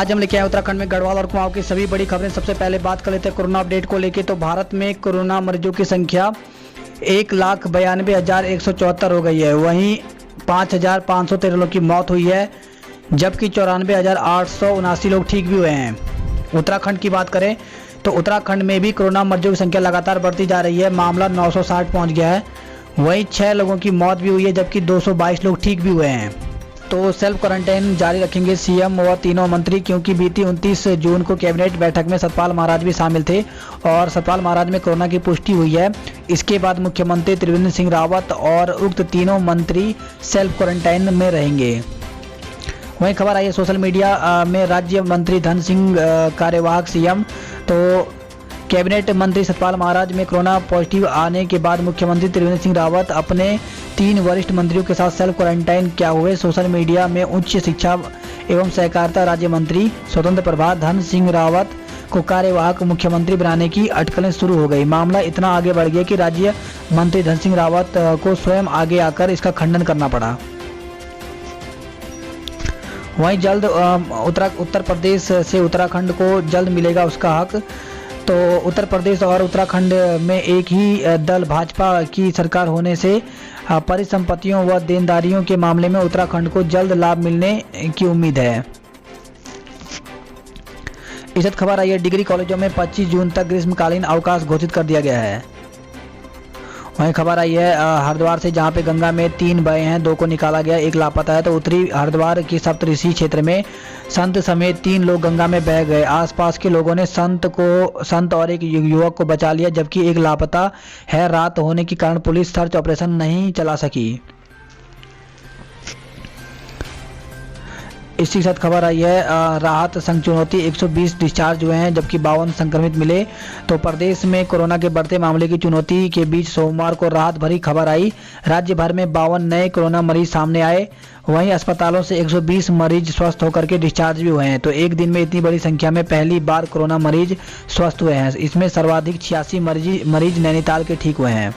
आज हम लेके आए उत्तराखंड में गढ़वाल और कुमाऊं की सभी बड़ी खबरें। सबसे पहले बात कर लेते हैं कोरोना अपडेट को लेके। तो भारत में कोरोना मरीजों की संख्या 1,92,174 हो गई है। वहीं 5,513 लोगों की मौत हुई है, जबकि 94,879 लोग ठीक भी हुए हैं। उत्तराखंड की बात करें तो उत्तराखंड में भी कोरोना मरीजों की संख्या लगातार बढ़ती जा रही है। मामला 960 पहुँच गया है। वहीं 6 लोगों की मौत भी हुई है, जबकि 222 लोग ठीक भी हुए हैं। तो सेल्फ क्वारंटाइन जारी रखेंगे सीएम व तीनों मंत्री, क्योंकि बीती 29 जून को कैबिनेट बैठक में सतपाल महाराज भी शामिल थे और सतपाल महाराज में कोरोना की पुष्टि हुई है। इसके बाद मुख्यमंत्री त्रिवेंद्र सिंह रावत और उक्त तीनों मंत्री सेल्फ क्वारंटाइन में रहेंगे। वहीं खबर आई है सोशल मीडिया में, राज्य मंत्री धन सिंह कार्यवाहक सीएम। तो कैबिनेट मंत्री सतपाल महाराज में कोरोना पॉजिटिव आने के बाद मुख्यमंत्री त्रिवेंद्र सिंह रावत अपने 3 वरिष्ठ मंत्रियों के साथ सेल्फ क्वारंटाइन क्या हुए। सोशल मीडिया में उच्च शिक्षा एवं सहकारिता राज्य मंत्री स्वतंत्र प्रभार धन सिंह रावत को कार्यवाहक मुख्यमंत्री बनाने की अटकलें शुरू हो गई। मामला इतना आगे बढ़ गया कि राज्य मंत्री धन सिंह रावत को स्वयं आगे आकर इसका खंडन करना पड़ा। वहीं जल्द उत्तर प्रदेश से उत्तराखंड को जल्द मिलेगा उसका हक। तो उत्तर प्रदेश और उत्तराखंड में एक ही दल भाजपा की सरकार होने से परिसंपत्तियों व देनदारियों के मामले में उत्तराखंड को जल्द लाभ मिलने की उम्मीद है। इस खबर आई है, डिग्री कॉलेजों में 25 जून तक ग्रीष्मकालीन अवकाश घोषित कर दिया गया है। वहीं खबर आई है हरिद्वार से, जहां पे गंगा में 3 बहे हैं, 2 को निकाला गया, 1 लापता है। तो उत्तरी हरिद्वार की सप्तऋषि क्षेत्र में संत समेत 3 लोग गंगा में बह गए। आसपास के लोगों ने संत और एक युवक को बचा लिया, जबकि एक लापता है। रात होने के कारण पुलिस सर्च ऑपरेशन नहीं चला सकी। इसी के साथ खबर आई है राहत संग चुनौती, 120 डिस्चार्ज हुए हैं, जबकि 52 संक्रमित मिले। तो प्रदेश में कोरोना के बढ़ते मामले की चुनौती के बीच सोमवार को राहत भरी खबर आई। राज्य भर में 52 नए कोरोना मरीज सामने आए। वहीं अस्पतालों से 120 मरीज स्वस्थ होकर के डिस्चार्ज भी हुए हैं। तो एक दिन में इतनी बड़ी संख्या में पहली बार कोरोना मरीज स्वस्थ हुए हैं। इसमें सर्वाधिक 86 मरीज नैनीताल के ठीक हुए हैं।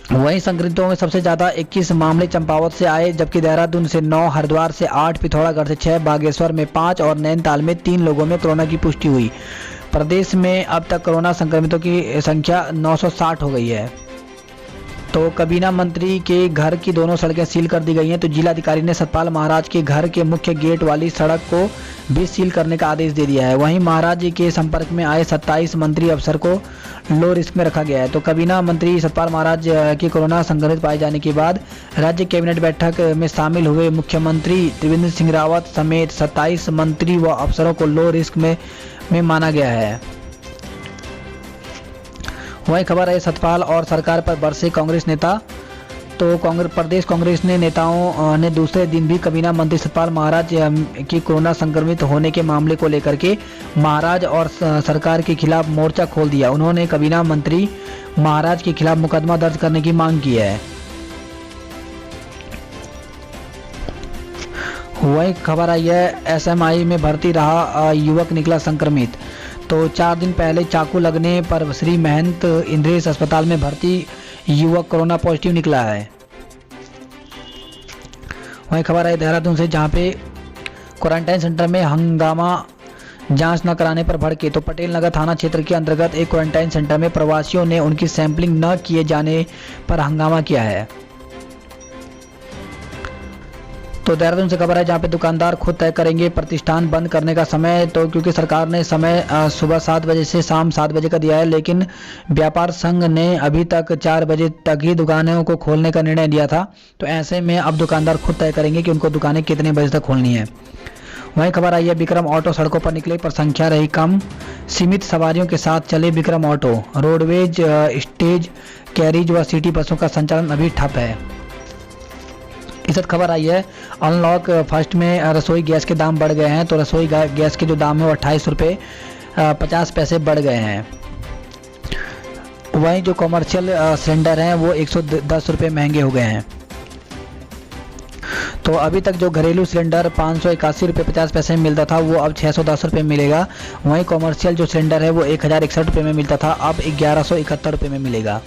वहीं संक्रमितों में सबसे ज्यादा 21 मामले चंपावत से आए, जबकि देहरादून से 9, हरिद्वार से 8, पिथौरागढ़ से 6, बागेश्वर में 5 और नैनीताल में 3 लोगों में कोरोना की पुष्टि हुई। प्रदेश में अब तक कोरोना संक्रमितों की संख्या 960 हो गई है। तो कबीना मंत्री के घर की दोनों सड़कें सील कर दी गई हैं। तो जिलाधिकारी ने सतपाल महाराज के घर के मुख्य गेट वाली सड़क को भी सील करने का आदेश दे दिया है। वहीं महाराज जी के संपर्क में आए 27 मंत्री अफसर को लो रिस्क में रखा गया है। तो कबीना मंत्री सतपाल महाराज के कोरोना संक्रमित पाए जाने के बाद राज्य कैबिनेट बैठक में शामिल हुए मुख्यमंत्री त्रिवेंद्र सिंह रावत समेत 27 मंत्री व अफसरों को लो रिस्क में माना गया है। वही खबर है सतपाल और सरकार पर बरसे कांग्रेस नेता। तो प्रदेश कांग्रेस ने नेताओं ने दूसरे दिन भी कबीना मंत्री सतपाल महाराज की कोरोना संक्रमित होने के मामले को लेकर के महाराज और सरकार के खिलाफ मोर्चा खोल दिया। उन्होंने कबीना मंत्री महाराज के खिलाफ मुकदमा दर्ज करने की मांग की है। वही खबर आई है एसएमआई में भर्ती रहा युवक निकला संक्रमित। तो 4 दिन पहले चाकू लगने पर श्री महंत इंद्रेश अस्पताल में भर्ती युवक कोरोना पॉजिटिव निकला है। वहीं खबर है देहरादून से, जहां पे क्वारंटाइन सेंटर में हंगामा, जांच न कराने पर भड़के। तो पटेल नगर थाना क्षेत्र के अंतर्गत एक क्वारंटाइन सेंटर में प्रवासियों ने उनकी सैंपलिंग न किए जाने पर हंगामा किया है। तो देहरादून से खबर है, जहाँ पे दुकानदार खुद तय करेंगे प्रतिष्ठान बंद करने का समय। तो क्योंकि सरकार ने समय सुबह 7 बजे से शाम 7 बजे का दिया है, लेकिन व्यापार संघ ने अभी तक 4 बजे तक ही दुकानों को खोलने का निर्णय लिया था। तो ऐसे में अब दुकानदार खुद तय करेंगे कि उनको दुकानें कितने बजे तक खोलनी है। वहीं खबर आई है विक्रम ऑटो सड़कों पर निकले पर संख्या रही कम। सीमित सवारियों के साथ चले Vikram auto. Roadways, stage, carriage व सिटी बसों का संचालन अभी ठप है। इस खबर आई है अनलॉक फर्स्ट में रसोई गैस के दाम बढ़ गए हैं। तो रसोई गैस के जो दाम है वो 28 रुपये 50 पैसे बढ़ गए हैं। वहीं जो कमर्शियल सिलेंडर हैं वो 110 रुपये महंगे हो गए हैं। तो अभी तक जो घरेलू सिलेंडर 581 रुपये 50 पैसे में मिलता था वो अब 610 रुपये मिलेगा। वहीं कमर्शियल जो सिलेंडर है वो 1061 रुपये में मिलता था, अब 1171 रुपये में मिलेगा।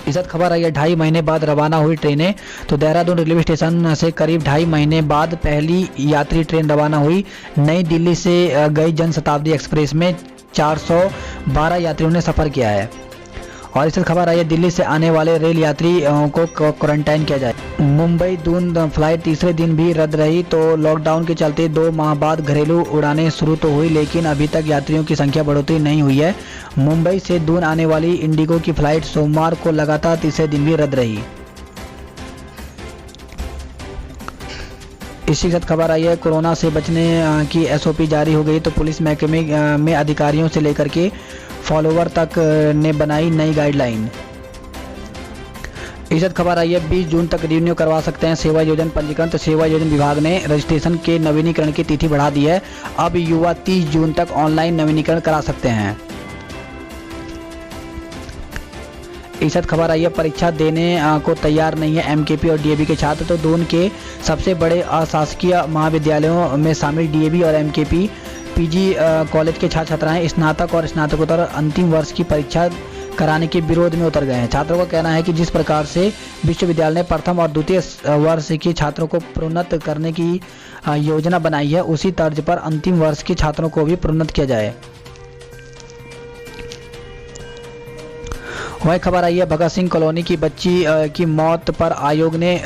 इस वक्त खबर आई है 2.5 महीने बाद रवाना हुई ट्रेनें। तो देहरादून रेलवे स्टेशन से करीब 2.5 महीने बाद पहली यात्री ट्रेन रवाना हुई। नई दिल्ली से गई जनशताब्दी एक्सप्रेस में 412 यात्रियों ने सफ़र किया है। और इस खबर आई है दिल्ली से आने वाले रेल यात्रियों को क्वारंटाइन किया जाए। मुंबई दून फ्लाइट तीसरे दिन भी रद्द रही। तो लॉकडाउन के चलते 2 माह बाद घरेलू उड़ानें शुरू तो हुई, लेकिन अभी तक यात्रियों की संख्या बढ़ोतरी नहीं हुई है। मुंबई से दून आने वाली इंडिगो की फ्लाइट सोमवार को लगातार तीसरे दिन भी रद्द रही। इसी के साथ खबर आई है कोरोना से बचने की एसओपी जारी हो गई। तो पुलिस महकमे में अधिकारियों से लेकर के फॉलोवर तक ने बनाई नई गाइडलाइन। इस खबर आई है 20 जून तक रिन्यू करवा सकते हैं सेवा योजन पंजीकरण। तो सेवा योजन विभाग ने रजिस्ट्रेशन के नवीनीकरण की तिथि बढ़ा दी है। अब युवा 30 जून तक ऑनलाइन नवीनीकरण करा सकते हैं। इस खबर आई है परीक्षा देने को तैयार नहीं है एमकेपी और डीएवी के छात्र। तो दून के सबसे बड़े अशासकीय महाविद्यालयों में शामिल डीएवी और एमकेपी पीजी कॉलेज के छात्र छात्राएं स्नातक और स्नातकोत्तर अंतिम वर्ष की परीक्षा कराने के विरोध में उतर गए हैं। छात्रों का कहना है कि जिस प्रकार से विश्वविद्यालय ने प्रथम और द्वितीय वर्ष के छात्रों को प्रोन्नत करने की योजना बनाई है, उसी तर्ज पर अंतिम वर्ष के छात्रों को भी प्रोन्नत किया जाए। वही खबर आई है भगत सिंह कॉलोनी की बच्ची की मौत पर आयोग ने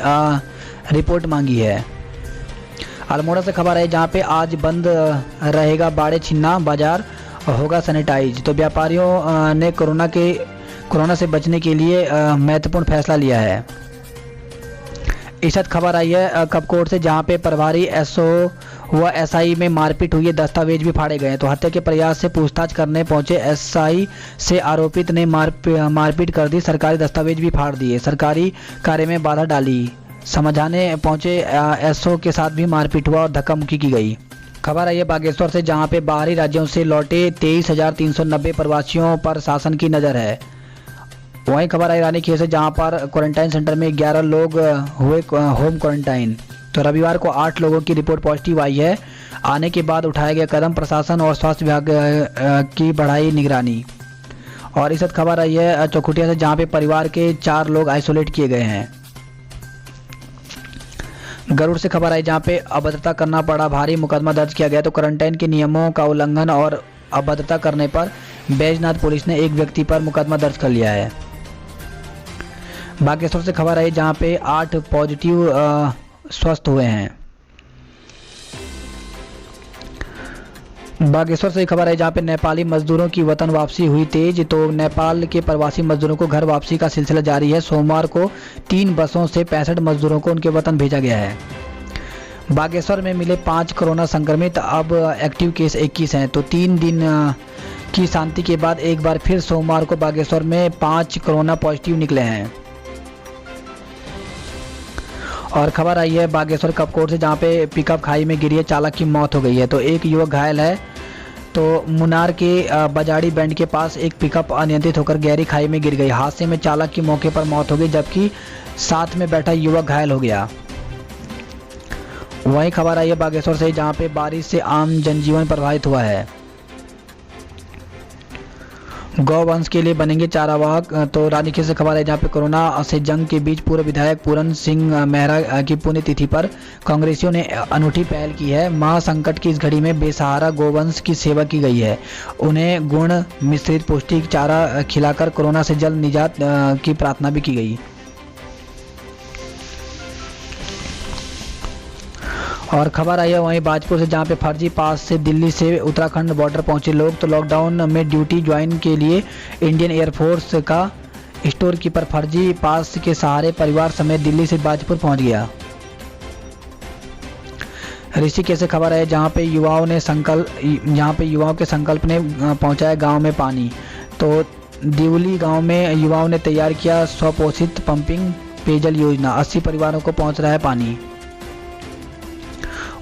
रिपोर्ट मांगी है। अल्मोड़ा से खबर है जहां पे आज बंद रहेगा बाड़े छिन्ना बाजार, होगा सैनिटाइज। तो व्यापारियों ने कोरोना से बचने के लिए महत्वपूर्ण फैसला लिया है। इस वक्त खबर आई है कपकोट से जहां पे प्रभारी एसओ व एसआई में मारपीट हुई है, दस्तावेज भी फाड़े गए। तो हत्या के प्रयास से पूछताछ करने पहुंचे एसआई से आरोपित ने मारपीट कर दी, सरकारी दस्तावेज भी फाड़ दिए, सरकारी कार्य में बाधा डाली। समझाने पहुंचे एसओ के साथ भी मारपीट हुआ और धक्का मुक्की की गई। खबर आई है बागेश्वर से जहां पे बाहरी राज्यों से लौटे 23,390 प्रवासियों पर शासन की नज़र है। वहीं खबर आई रानीखेत से जहां पर क्वारंटाइन सेंटर में 11 लोग हुए होम क्वारंटाइन। तो रविवार को 8 लोगों की रिपोर्ट पॉजिटिव आई है। आने के बाद उठाया गया कदम, प्रशासन और स्वास्थ्य विभाग की बढ़ाई निगरानी। और इस वक्त खबर आई है चौखुटिया से जहां पे परिवार के 4 लोग आइसोलेट किए गए हैं। गरुड़ से खबर आई जहां पे अभद्रता करना पड़ा, भारी मुकदमा दर्ज किया गया। तो क्वारंटाइन के नियमों का उल्लंघन और अभद्रता करने पर बैजनाथ पुलिस ने एक व्यक्ति पर मुकदमा दर्ज कर लिया है। बागेश्वर से खबर आई जहां पे 8 पॉजिटिव स्वस्थ हुए हैं। बागेश्वर से खबर है जहां पे नेपाली मजदूरों की वतन वापसी हुई तेज। तो नेपाल के प्रवासी मजदूरों को घर वापसी का सिलसिला जारी है। सोमवार को 3 बसों से 65 मजदूरों को उनके वतन भेजा गया है। बागेश्वर में मिले 5 कोरोना संक्रमित, अब एक्टिव केस 21 हैं। तो 3 दिन की शांति के बाद एक बार फिर सोमवार को बागेश्वर में 5 कोरोना पॉजिटिव निकले हैं। और खबर आई है बागेश्वर कपकोट से जहां पे पिकअप खाई में गिरी है, चालक की मौत हो गई है। तो एक युवक घायल है। तो मुनार के बजाड़ी बैंड के पास एक पिकअप अनियंत्रित होकर गहरी खाई में गिर गई। हादसे में चालक की मौके पर मौत हो गई, जबकि साथ में बैठा युवक घायल हो गया। वहीं खबर आई है बागेश्वर से जहां पे बारिश से आम जनजीवन प्रभावित हुआ है। गौवंश के लिए बनेंगे चारावाहक। तो रानीखेत से खबर है जहां पे कोरोना से जंग के बीच पूर्व विधायक पूरन सिंह मेहरा की पुण्यतिथि पर कांग्रेसियों ने अनूठी पहल की है। महासंकट की इस घड़ी में बेसहारा गौवंश की सेवा की गई है। उन्हें गुण मिश्रित पौष्टिक चारा खिलाकर कोरोना से जल्द निजात की प्रार्थना भी की गई। और खबर आई है वहीं बाजपुर से जहां पे फर्जी पास से दिल्ली से उत्तराखंड बॉर्डर पहुंचे लोग। तो लॉकडाउन में ड्यूटी ज्वाइन के लिए इंडियन एयरफोर्स का स्टोर कीपर फर्जी पास के सहारे परिवार समेत दिल्ली से बाजपुर पहुंच गया। ऋषिकेश से खबर है जहां पे युवाओं के संकल्प ने पहुंचाया गांव में पानी। तो दिवली गांव में युवाओं ने तैयार किया स्वपोषित पंपिंग पेयजल योजना। 80 परिवारों को पहुंच रहा है पानी।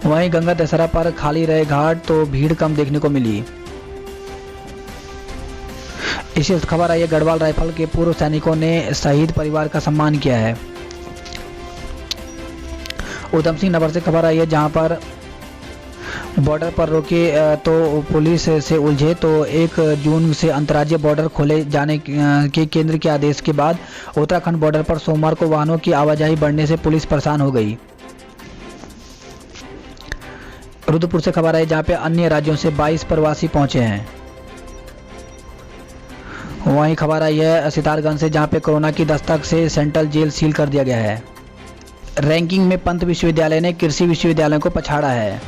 वहीं गंगा दशहरा पर खाली रहे घाट, तो भीड़ कम देखने को मिली। इसी खबर आई है गढ़वाल राइफल के पूर्व सैनिकों ने शहीद परिवार का सम्मान किया है। उधम सिंह नगर से खबर आई है जहां पर बॉर्डर पर रोके तो पुलिस से उलझे। तो 1 जून से अंतर्राज्यीय बॉर्डर खोले जाने के केंद्र के आदेश के बाद उत्तराखंड बॉर्डर पर सोमवार को वाहनों की आवाजाही बढ़ने से पुलिस परेशान हो गई। रुद्रपुर से खबर आई जहां पे अन्य राज्यों से 22 प्रवासी पहुंचे हैं। वहीं खबर आई है सितारगंज से जहां पे कोरोना की दस्तक से सेंट्रल जेल सील कर दिया गया है। रैंकिंग में पंत विश्वविद्यालय ने कृषि विश्वविद्यालयों को पछाड़ा है।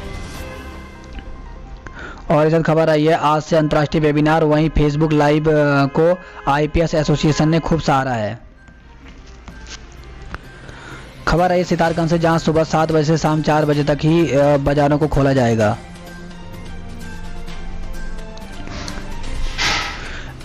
और इस खबर आई है आज से अंतर्राष्ट्रीय वेबिनार। वहीं फेसबुक लाइव को आईपीएस एसोसिएशन ने खूब सराहा है। खबर आई सितारगंज से जहां सुबह 7 बजे से शाम 4 बजे तक ही बाजारों को खोला जाएगा।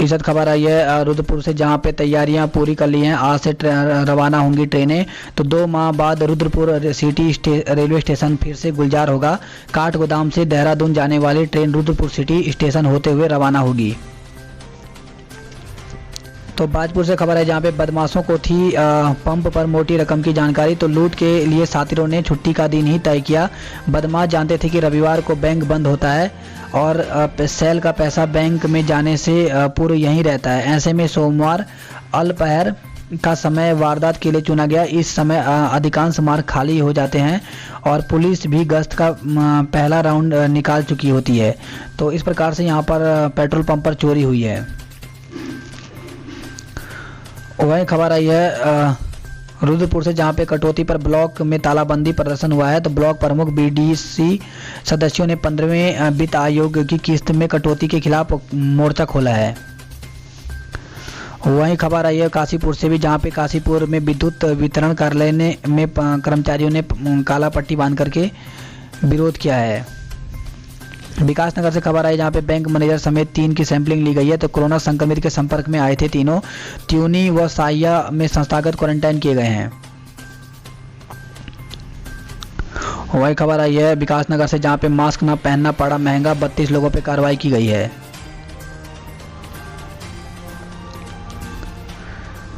इज्जत खबर आई है रुद्रपुर से जहां पे तैयारियां पूरी कर ली हैं। आज से रवाना होंगी ट्रेनें। तो 2 माह बाद रुद्रपुर सिटी रेलवे स्टेशन फिर से गुलजार होगा। काठगोदाम से देहरादून जाने वाली ट्रेन रुद्रपुर सिटी स्टेशन होते हुए रवाना होगी। तो बाजपुर से खबर है जहां पे बदमाशों को थी पंप पर मोटी रकम की जानकारी। तो लूट के लिए साथियों ने छुट्टी का दिन ही तय किया। बदमाश जानते थे कि रविवार को बैंक बंद होता है और सेल का पैसा बैंक में जाने से पूर्व यहीं रहता है। ऐसे में सोमवार दोपहर का समय वारदात के लिए चुना गया। इस समय अधिकांश मार्ग खाली हो जाते हैं और पुलिस भी गश्त का पहला राउंड निकाल चुकी होती है। तो इस प्रकार से यहाँ पर पेट्रोल पंप पर चोरी हुई है। वही खबर आई है रुद्रपुर से जहां पे कटौती पर ब्लॉक में तालाबंदी प्रदर्शन हुआ है। तो ब्लॉक प्रमुख बीडीसी सदस्यों ने 15वें वित्त आयोग की किस्त में कटौती के खिलाफ मोर्चा खोला है। वहीं खबर आई है काशीपुर से भी जहां पे काशीपुर में विद्युत वितरण कार्यालय में कर्मचारियों ने काला पट्टी बांध करके विरोध किया है। विकासनगर से खबर आई जहां पे बैंक मैनेजर समेत 3 की सैंपलिंग ली गई है। तो कोरोना संक्रमित के संपर्क में आए थे तीनों। त्यूनी व साहिया में संस्थागत क्वारंटाइन किए गए हैं। वही खबर आई है विकासनगर से जहां पे मास्क न पहनना पड़ा महंगा। 32 लोगों पे कार्रवाई की गई है।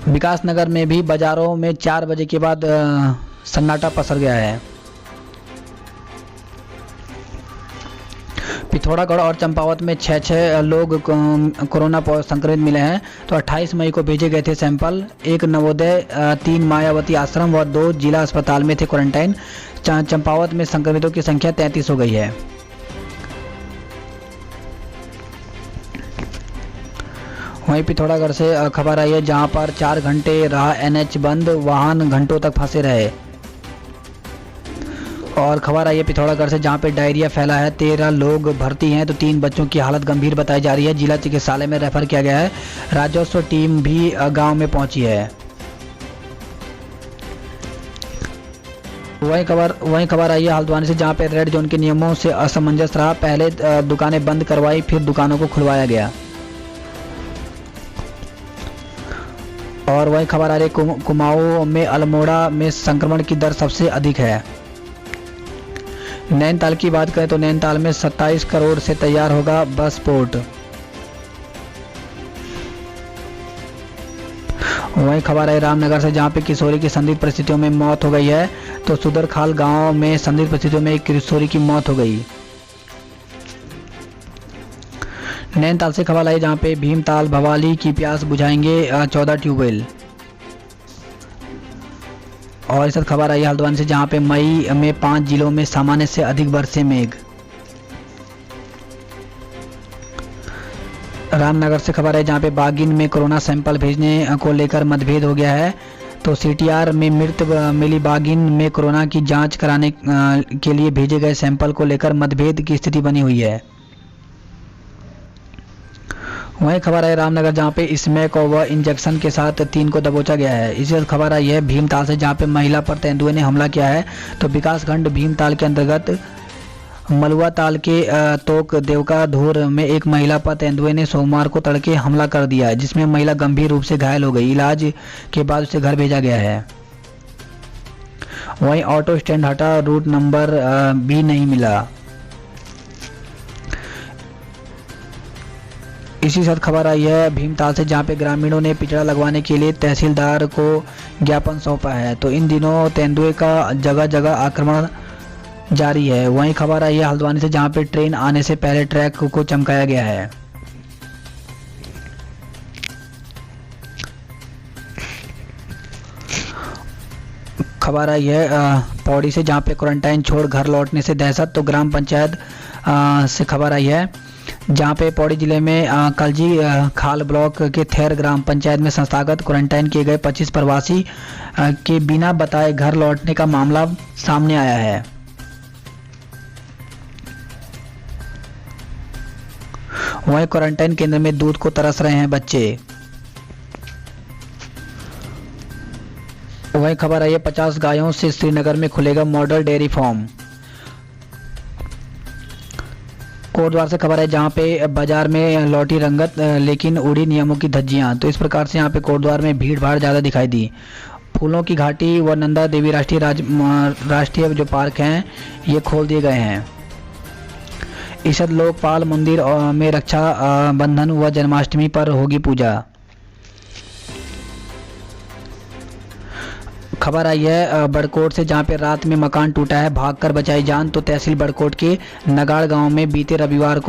विकासनगर में भी बाजारों में 4 बजे के बाद सन्नाटा पसर गया है। पिथौरागढ़ और चंपावत में 6 लोग कोरोना संक्रमित मिले हैं। तो 28 मई को भेजे गए थे सैंपल। 1 नवोदय, 3 मायावती आश्रम व 2 जिला अस्पताल में थे क्वारंटाइन। चंपावत में संक्रमितों की संख्या 33 हो गई है। वहीं पिथौरागढ़ से खबर आई है जहां पर 4 घंटे रहा एनएच बंद। वाहन घंटों तक फंसे रहे। और खबर आई है पिथौरागढ़ से जहां पे डायरिया फैला है। 13 लोग भर्ती हैं। तो 3 बच्चों की हालत गंभीर बताई जा रही है। जिला चिकित्सालय में रेफर किया गया है। राजस्व टीम भी गांव में पहुंची है। वहीं खबर आई है हल्द्वानी से जहां पे रेड जोन के नियमों से असमंजस रहा। पहले दुकानें बंद करवाई फिर दुकानों को खुलवाया गया। और वहीं खबर आ रही कुमाऊं में अल्मोड़ा में संक्रमण की दर सबसे अधिक है। नैनीताल की बात करें तो नैनीताल में 27 करोड़ से तैयार होगा बस पोर्ट। वहीं खबर है रामनगर से जहां पे किशोरी की संदिग्ध परिस्थितियों में मौत हो गई है। तो सुदरखाल गांव में संदिग्ध परिस्थितियों में एक किशोरी की मौत हो गई। नैनीताल से खबर आई जहां पे भीमताल भवाली की प्यास बुझाएंगे 14 ट्यूबवेल। और इस खबर आई हल्द्वानी से जहां पे मई में 5 जिलों में सामान्य से अधिक बरसे मेघ। रामनगर से खबर है जहां पे बागिन में कोरोना सैंपल भेजने को लेकर मतभेद हो गया है। तो सीटीआर में मृत मिली बागिन में कोरोना की जांच कराने के लिए भेजे गए सैंपल को लेकर मतभेद की स्थिति बनी हुई है। वहीं खबर है रामनगर जहां पे स्मैक व इंजेक्शन के साथ 3 को दबोचा गया है। इसी खबर आई है भीमताल से जहां पे महिला पर तेंदुए ने हमला किया है। तो विकासखंड भीमताल के अंतर्गत मलुआ ताल के तोक देवका धूर में एक महिला पर तेंदुए ने सोमवार को तड़के हमला कर दिया, जिसमें महिला गंभीर रूप से घायल हो गई। इलाज के बाद उसे घर भेजा गया है। वहीं ऑटो स्टैंड हटा, रूट नंबर भी नहीं मिला। इसी साथ खबर आई है भीमताल से जहां पे ग्रामीणों ने पिछड़ा लगवाने के लिए तहसीलदार को ज्ञापन सौंपा है। तो इन दिनों तेंदुए का जगह जगह आक्रमण जारी है। वहीं खबर आई है हल्द्वानी से, जहां पे ट्रेन आने से पहले ट्रैक को चमकाया गया है। खबर आई है पौड़ी से, जहां पे क्वारंटाइन छोड़ घर लौटने से दहशत। तो ग्राम पंचायत से खबर आई है, जहां पे पौड़ी जिले में कलजी खाल ब्लॉक के थेर ग्राम पंचायत में संस्थागत क्वारंटाइन किए गए 25 प्रवासी के बिना बताए घर लौटने का मामला सामने आया है। वहीं क्वारंटाइन केंद्र में दूध को तरस रहे हैं बच्चे। वहीं खबर आई है 50 गायों से श्रीनगर में खुलेगा मॉडल डेयरी फार्म। कोटद्वार से खबर है, जहां पे बाजार में लौटी रंगत लेकिन उड़ी नियमों की धज्जियां। तो इस प्रकार से यहां पे कोटद्वार में भीड़ भाड़ ज़्यादा दिखाई दी। फूलों की घाटी व नंदा देवी राष्ट्रीय जो पार्क हैं ये खोल दिए गए हैं। ईषद लोकपाल मंदिर में रक्षा बंधन व जन्माष्टमी पर होगी पूजा। खबर आई है बड़कोट से, जहां पे रात में मकान टूटा है, भागकर बचाई जान। तो तहसील बड़कोट के नगाड़ गांव में बीते रविवार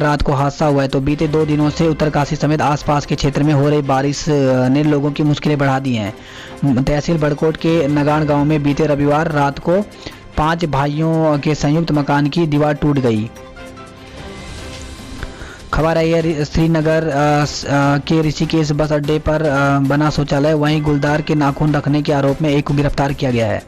रात को हादसा हुआ है। तो बीते 2 दिनों से उत्तरकाशी समेत आसपास के क्षेत्र में हो रही बारिश ने लोगों की मुश्किलें बढ़ा दी हैं। तहसील बड़कोट के नगाड़ गांव में बीते रविवार रात को 5 भाइयों के संयुक्त मकान की दीवार टूट गई। खबर आई है श्रीनगर के ऋषिकेश बस अड्डे पर बना शौचालय, वहीं गुलदार के नाखून रखने के आरोप में एक को गिरफ्तार किया गया है।